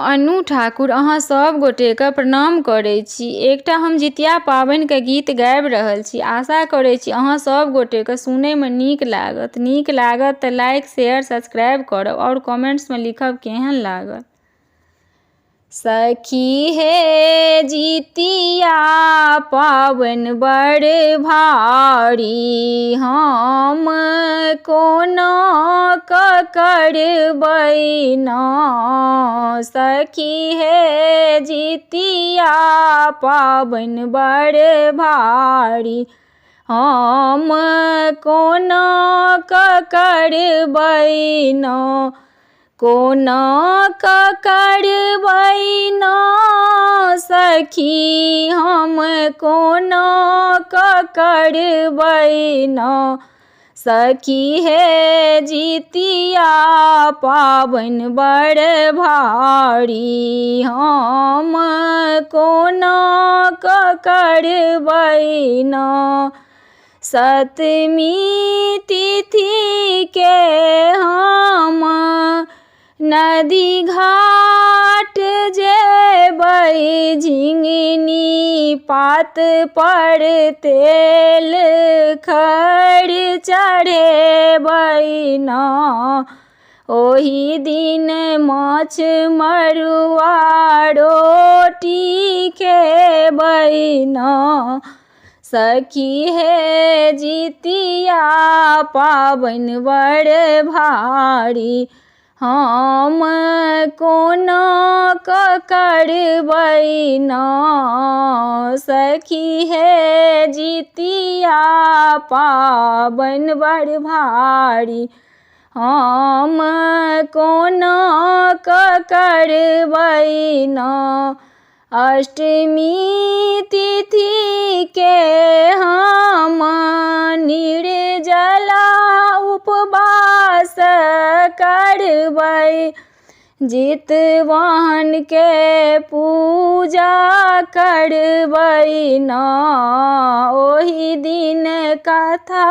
अनु ठाकुर अहाँ सब गोटेके प्रणाम करै छी। एकटा हम जितिया पाबनिके गीत गाबि रहल छी। आशा करै छी अहाँ सब गोटेके सुनैमे नीक लागत तऽ लाइक शेयर सब्सक्राइब करब और कमेंट्समे लिखब केहन लागल। सखी हे जितिया पाबनि बड़ भारी, हम कोना कऽ करबै ना। सखी हे जितिया पाबनि बड़ भारी, हम कोना कऽ करबै ना। कोना कऽ करबै ना सखी, हम कोना कऽ करबै ना। सखी हे जितिया पाबनि बड़ भारी, हम कोना कऽ करबै ना। सप्तमी तिथिके हम नदी घाट जेबै, झिंगनी पात पर तेल खर चढ़ेबै ना। ओही दिन माछ मरुआ रोटी खेबै ना। सखी हे जितिया पाबनि बड़ भारी, हम कोना कऽ करबै ना। सखी हे जितिया पाबनि बड़ भारी, हम कोना कऽ करबै ना। अष्टमी तिथिके हम निर्जला उपवास करबै, जितवाहनके पूजा करबै ना। ओही दिन कथा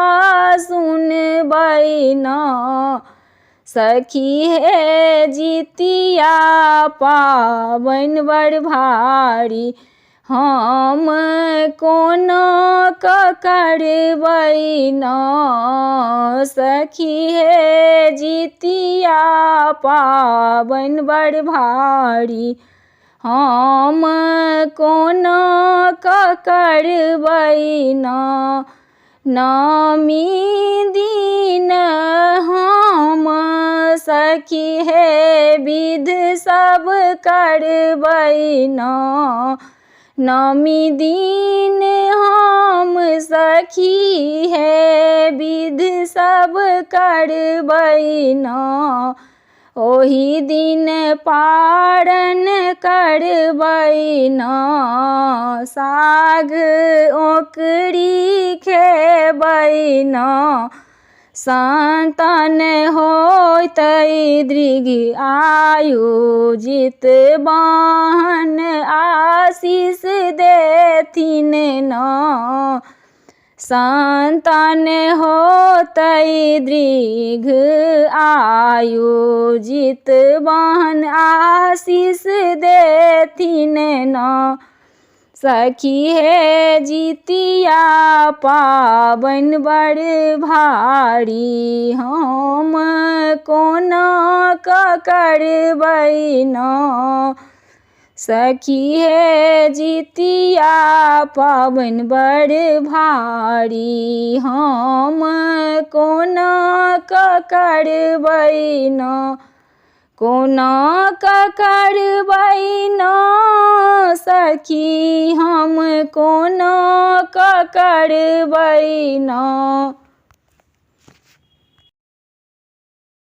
सुनबै ना। सखी हे जितिया पाबनि बड़ भारी, हम कोना कऽ करबै ना। सखी हे जितिया पाबनि बड़ भारी, हम कोना कऽ करबै ना। नवमी दिन हम सखी हे विध सब करबै ना। नवमी दिन हम सखी हे विध सब करबै ना। ओही दिन पारण करबै ना। साग औंकरी खेबै ना। संतान होतै दीर्घ आयु, जितवाहन आशीष देथिन ना। संतान होतै दीर्घ आयु, जितवाहन आशीष देथिन ना। सखी हे जितिया पाबनि बड़ भारी, हम कोना कऽ करबै ना। सखी हे जितिया पाबनि बड़ भारी, हम कोना कऽ करबै ना। कोना कऽ करबै ना सखी, हम कोना कऽ करबै ना।